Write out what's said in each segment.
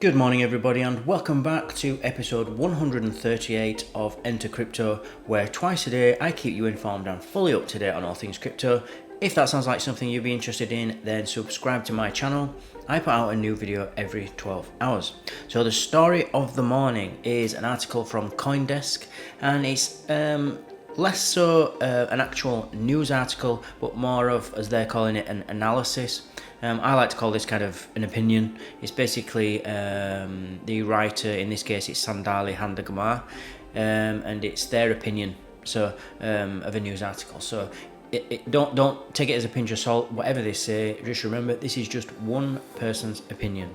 Good morning everybody and welcome back to episode 138 of Enter Crypto, where twice a day I keep you informed and fully up to date on all things crypto. If that sounds like something you'd be interested in, then subscribe to my channel. I put out a new video every 12 hours. So the story of the morning is an article from CoinDesk, and it's less so an actual news article, but more of, as they're calling it, an analysis. I like to call this kind of an opinion. It's basically the writer, in this case it's Sandali Handagamar, and it's their opinion of a news article. So don't take it as a pinch of salt. Whatever they say, just remember this is just one person's opinion.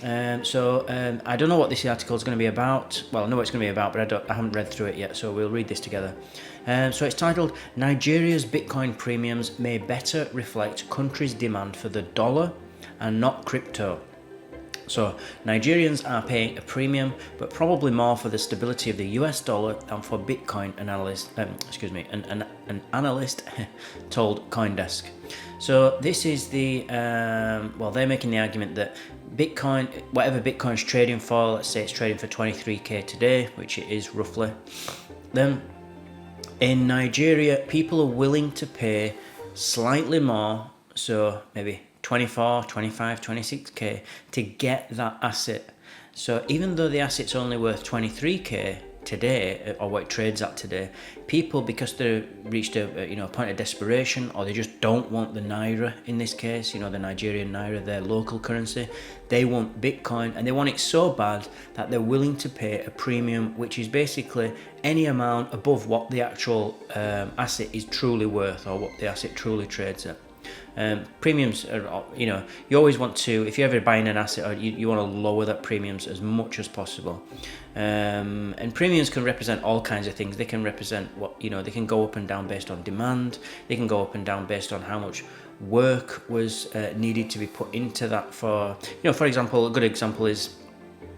I don't know what this article is going to be about. Well, I know what it's going to be about, but I haven't read through it yet, so we'll read this together. So it's titled, Nigeria's Bitcoin premiums may better reflect country's demand for the dollar and not crypto. So Nigerians are paying a premium, but probably more for the stability of the US dollar than for Bitcoin, an analyst told CoinDesk. So this is they're making the argument that Bitcoin, whatever Bitcoin's trading for, let's say it's trading for 23k today, which it is roughly, then in Nigeria, people are willing to pay slightly more, so maybe 24, 25, 26k to get that asset. So even though the asset's only worth 23k today, or what it trades at today, people, because they've reached a point of desperation, or they just don't want the naira, in this case, the Nigerian naira, their local currency, they want Bitcoin, and they want it so bad that they're willing to pay a premium, which is basically any amount above what the actual asset is truly worth, or what the asset truly trades at. Premiums are, you always want to, if you're ever buying an asset, or you want to lower that premiums as much as possible. And premiums can represent all kinds of things. They can represent they can go up and down based on demand. They can go up and down based on how much work was needed to be put into that. For example, a good example is,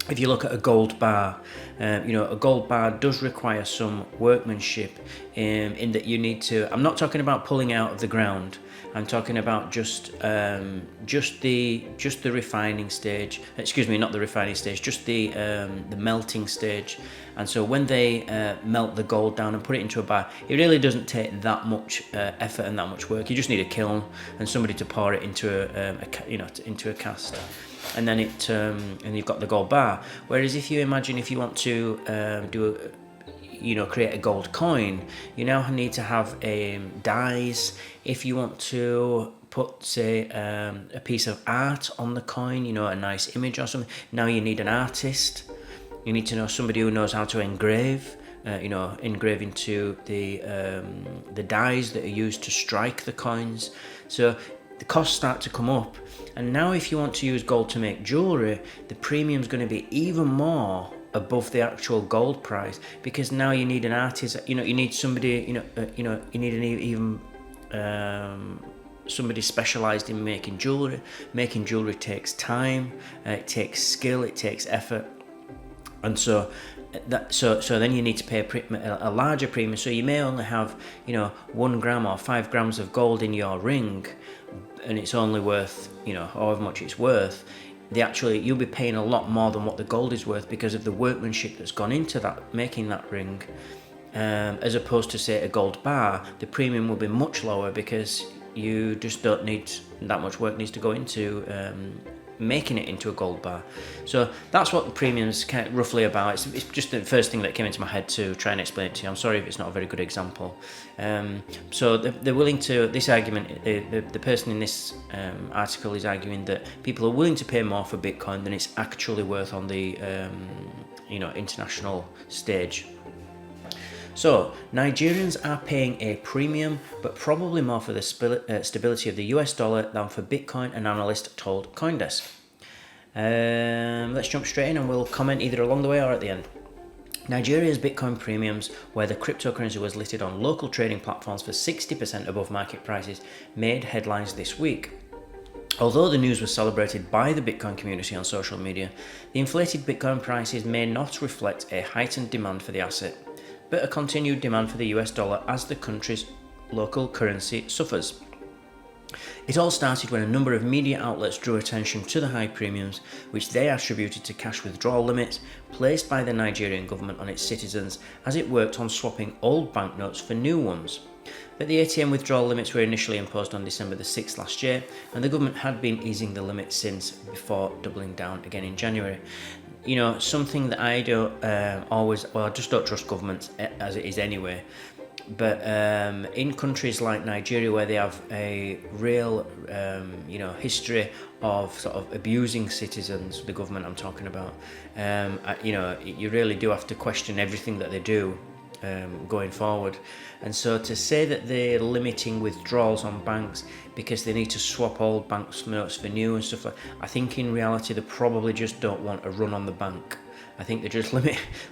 if you look at a gold bar, a gold bar does require some workmanship in that you need to, I'm not talking about pulling out of the ground, I'm talking about just the refining stage, not the refining stage, just the melting stage. And so when they melt the gold down and put it into a bar, it really doesn't take that much effort and that much work. You just need a kiln and somebody to pour it into a cast. And then and you've got the gold bar. Whereas if you want to create a gold coin, you now need to have dyes. If you want to put, say, a piece of art on the coin, a nice image or something, now you need an artist. You need to know somebody who knows how to engrave. Engrave into the dyes that are used to strike the coins. So the costs start to come up. And now if you want to use gold to make jewelry, the premium's going to be even more above the actual gold price, because now you need an artist, you need somebody, you need somebody specialized in making jewelry. Making jewelry takes time, it takes skill, it takes effort. And so then you need to pay a larger premium. So you may only have 1 gram or 5 grams of gold in your ring, and it's only worth however much it's worth. You'll be paying a lot more than what the gold is worth because of the workmanship that's gone into that, making that ring. As opposed to, say, a gold bar, the premium will be much lower because you just don't need that much work needs to go into making it into a gold bar. So that's what the premium's kind of roughly about. It's just the first thing that came into my head to try and explain it to you. I'm sorry if it's not a very good example. So they're willing to, this argument, the person in this article is arguing that people are willing to pay more for Bitcoin than it's actually worth on the international stage. So, Nigerians are paying a premium, but probably more for the stability of the US dollar than for Bitcoin, an analyst told CoinDesk. Let's jump straight in and we'll comment either along the way or at the end. Nigeria's Bitcoin premiums, where the cryptocurrency was listed on local trading platforms for 60% above market prices, made headlines this week. Although the news was celebrated by the Bitcoin community on social media, the inflated Bitcoin prices may not reflect a heightened demand for the asset, but a continued demand for the US dollar as the country's local currency suffers. It all started when a number of media outlets drew attention to the high premiums, which they attributed to cash withdrawal limits placed by the Nigerian government on its citizens as it worked on swapping old banknotes for new ones. But the ATM withdrawal limits were initially imposed on December the 6th last year, and the government had been easing the limits since, before doubling down again in January. You know, something that I don't I just don't trust governments as it is anyway. But in countries like Nigeria, where they have a real, history of sort of abusing citizens, the government I'm talking about, you really do have to question everything that they do going forward. And so to say that they're limiting withdrawals on banks because they need to swap old banknotes for new and stuff like, I think in reality they probably just don't want a run on the bank. I think they're just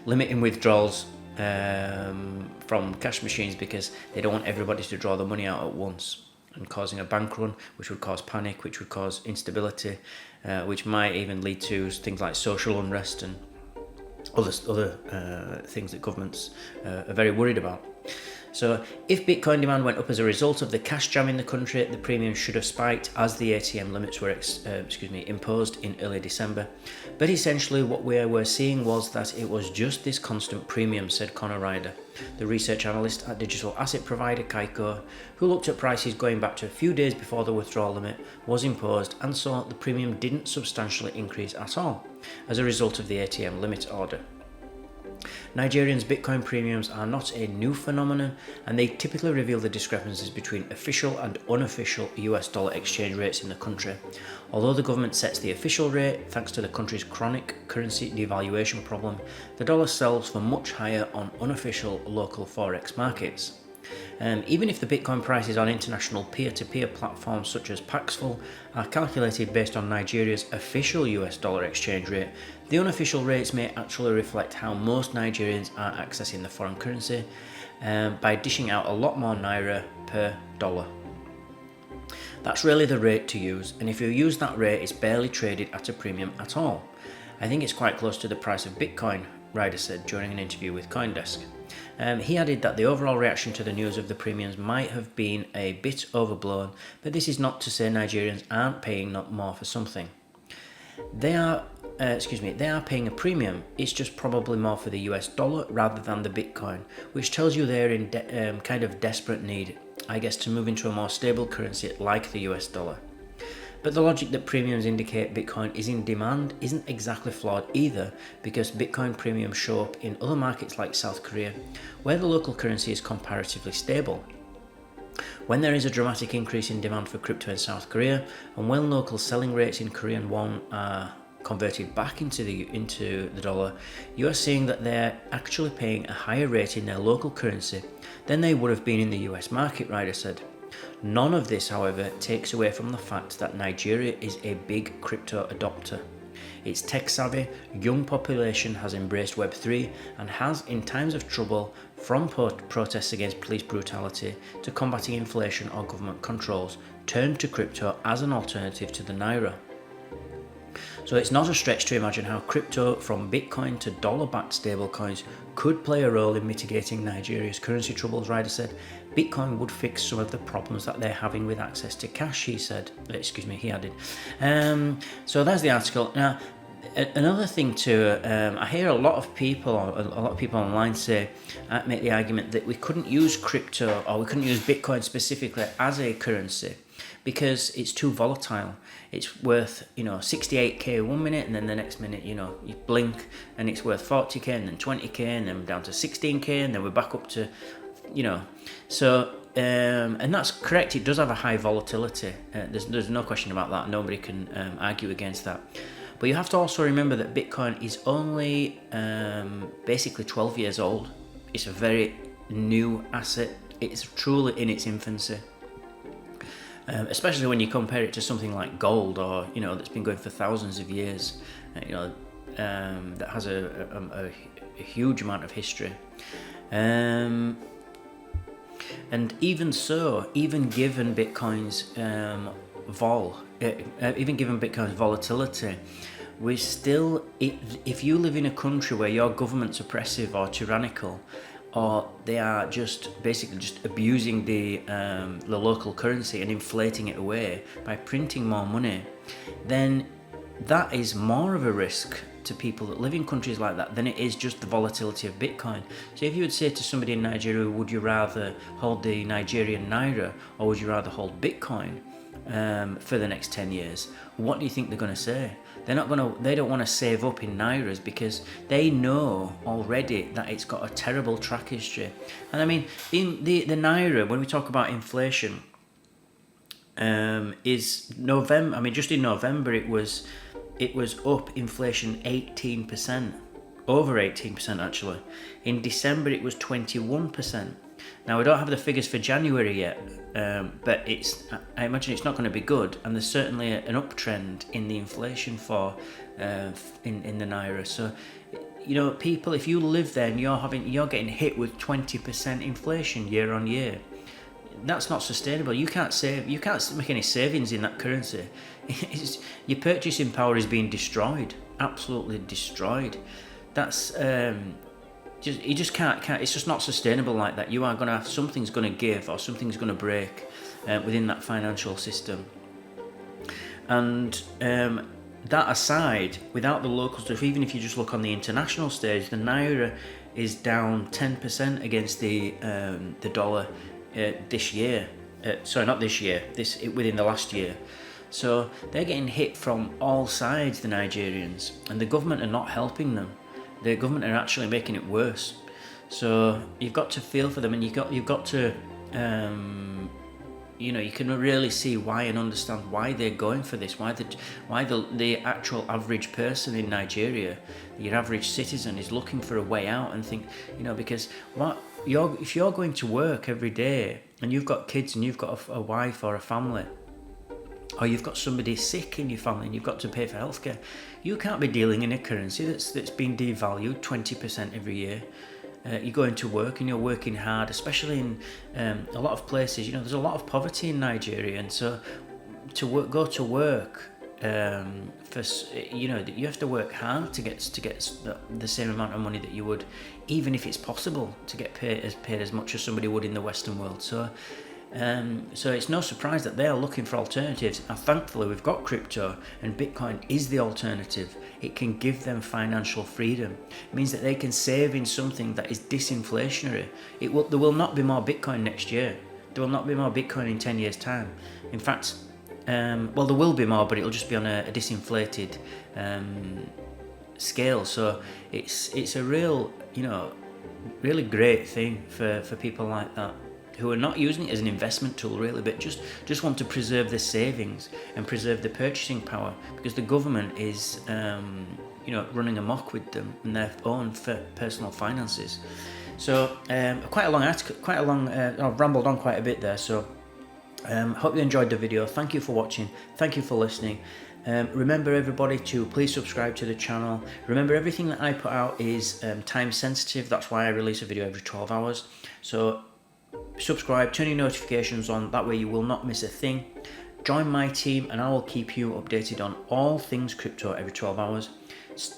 limiting withdrawals from cash machines because they don't want everybody to draw the money out at once and causing a bank run, which would cause panic, which would cause instability, which might even lead to things like social unrest and other things that governments are very worried about. So if Bitcoin demand went up as a result of the cash jam in the country, the premium should have spiked as the ATM limits were imposed in early December. But essentially what we were seeing was that it was just this constant premium, said Connor Ryder, the research analyst at digital asset provider Kaiko, who looked at prices going back to a few days before the withdrawal limit was imposed and saw the premium didn't substantially increase at all as a result of the ATM limit order. Nigerians' Bitcoin premiums are not a new phenomenon, and they typically reveal the discrepancies between official and unofficial US dollar exchange rates in the country. Although the government sets the official rate, thanks to the country's chronic currency devaluation problem, the dollar sells for much higher on unofficial local forex markets. Even if the Bitcoin prices on international peer-to-peer platforms such as Paxful are calculated based on Nigeria's official US dollar exchange rate, the unofficial rates may actually reflect how most Nigerians are accessing the foreign currency by dishing out a lot more naira per dollar. That's really the rate to use, and if you use that rate, it's barely traded at a premium at all. I think it's quite close to the price of Bitcoin, Ryder said during an interview with CoinDesk. He added that the overall reaction to the news of the premiums might have been a bit overblown, but this is not to say Nigerians aren't paying more for something. They are paying a premium. It's just probably more for the US dollar rather than the Bitcoin, which tells you they're in kind of desperate need, I guess, to move into a more stable currency like the US dollar. But the logic that premiums indicate Bitcoin is in demand isn't exactly flawed either, because Bitcoin premiums show up in other markets like South Korea, where the local currency is comparatively stable. When there is a dramatic increase in demand for crypto in South Korea, and when local selling rates in Korean won are converted back into the dollar, you are seeing that they're actually paying a higher rate in their local currency than they would have been in the US market, Ryder said. None of this, however, takes away from the fact that Nigeria is a big crypto adopter. Its tech-savvy, young population has embraced Web3 and has, in times of trouble, from protests against police brutality to combating inflation or government controls, turned to crypto as an alternative to the naira. So it's not a stretch to imagine how crypto, from Bitcoin to dollar-backed stablecoins, could play a role in mitigating Nigeria's currency troubles, Ryder said. Bitcoin would fix some of the problems that they're having with access to cash, he added. So there's the article. Now, another thing too, I hear a lot of people online make the argument that we couldn't use crypto, or we couldn't use Bitcoin specifically as a currency because it's too volatile. It's worth 68k 1 minute, and then the next minute you blink and it's worth 40k, and then 20k, and then down to 16k, and then we're back up to so and that's correct. It does have a high volatility. There's no question about that. Nobody can argue against that. But you have to also remember that Bitcoin is only basically 12 years old. It's a very new asset. It's truly in its infancy. Especially when you compare it to something like gold, or that's been going for thousands of years, that has a huge amount of history, and even so, even given Bitcoin's volatility, we still, if you live in a country where your government's oppressive or tyrannical, or they are just basically just abusing the local currency and inflating it away by printing more money, then that is more of a risk to people that live in countries like that than it is just the volatility of Bitcoin. So if you would say to somebody in Nigeria, would you rather hold the Nigerian Naira or would you rather hold Bitcoin for the next 10 years? What do you think they're going to say? They don't want to save up in Nairas because they know already that it's got a terrible track history. And I mean, in the Naira, when we talk about inflation, is November. I mean, just in November, it was up inflation 18%, over 18% actually. In December, it was 21%. Now, we don't have the figures for January yet, but I imagine it's not going to be good, and there's certainly an uptrend in the inflation for in the Naira. So, you know, people, if you live there and you're getting hit with 20% inflation year on year, that's not sustainable. You can't make any savings in that currency. Your purchasing power is being destroyed, absolutely destroyed. That's you just can't. It's just not sustainable like that. You are going to have, something's going to give or something's going to break within that financial system. And that aside, without the local stuff, even if you just look on the international stage, the Naira is down 10% against the dollar this year. Sorry, not this year. Within the last year. So they're getting hit from all sides, the Nigerians, and the government are not helping them. The government are actually making it worse. So you've got to feel for them, and you've got to, you can really see why and understand why they're going for this. Why the actual average person in Nigeria, your average citizen, is looking for a way out and think, because if you're going to work every day and you've got kids and you've got a wife or a family, or you've got somebody sick in your family and you've got to pay for healthcare, you can't be dealing in a currency that's been devalued 20% every year. You're going to work and you're working hard, especially in a lot of places. There's a lot of poverty in Nigeria, and so go to work you have to work hard to get the same amount of money that you would, even if it's possible to get paid as much as somebody would in the Western world. So it's no surprise that they are looking for alternatives, and thankfully we've got crypto, and Bitcoin is the alternative. It can give them financial freedom. It means that they can save in something that is disinflationary. There will not be more Bitcoin next year. There will not be more Bitcoin in 10 years' time. In fact, there will be more, but it'll just be on a disinflated scale. So it's a real, really great thing for people like that, who are not using it as an investment tool really, but just want to preserve their savings and preserve the purchasing power, because the government is running amok with them and their own personal finances. So quite a long article, I've rambled on quite a bit there. So hope you enjoyed the video. Thank you for watching. Thank you for listening. Remember, everybody, to please subscribe to the channel. Remember, everything that I put out is time sensitive. That's why I release a video every 12 hours. So subscribe, turn your notifications on, that way you will not miss a thing. Join my team and I will keep you updated on all things crypto every 12 hours.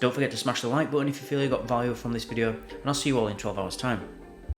Don't forget to smash the like button if you feel you got value from this video, and I'll see you all in 12 hours time.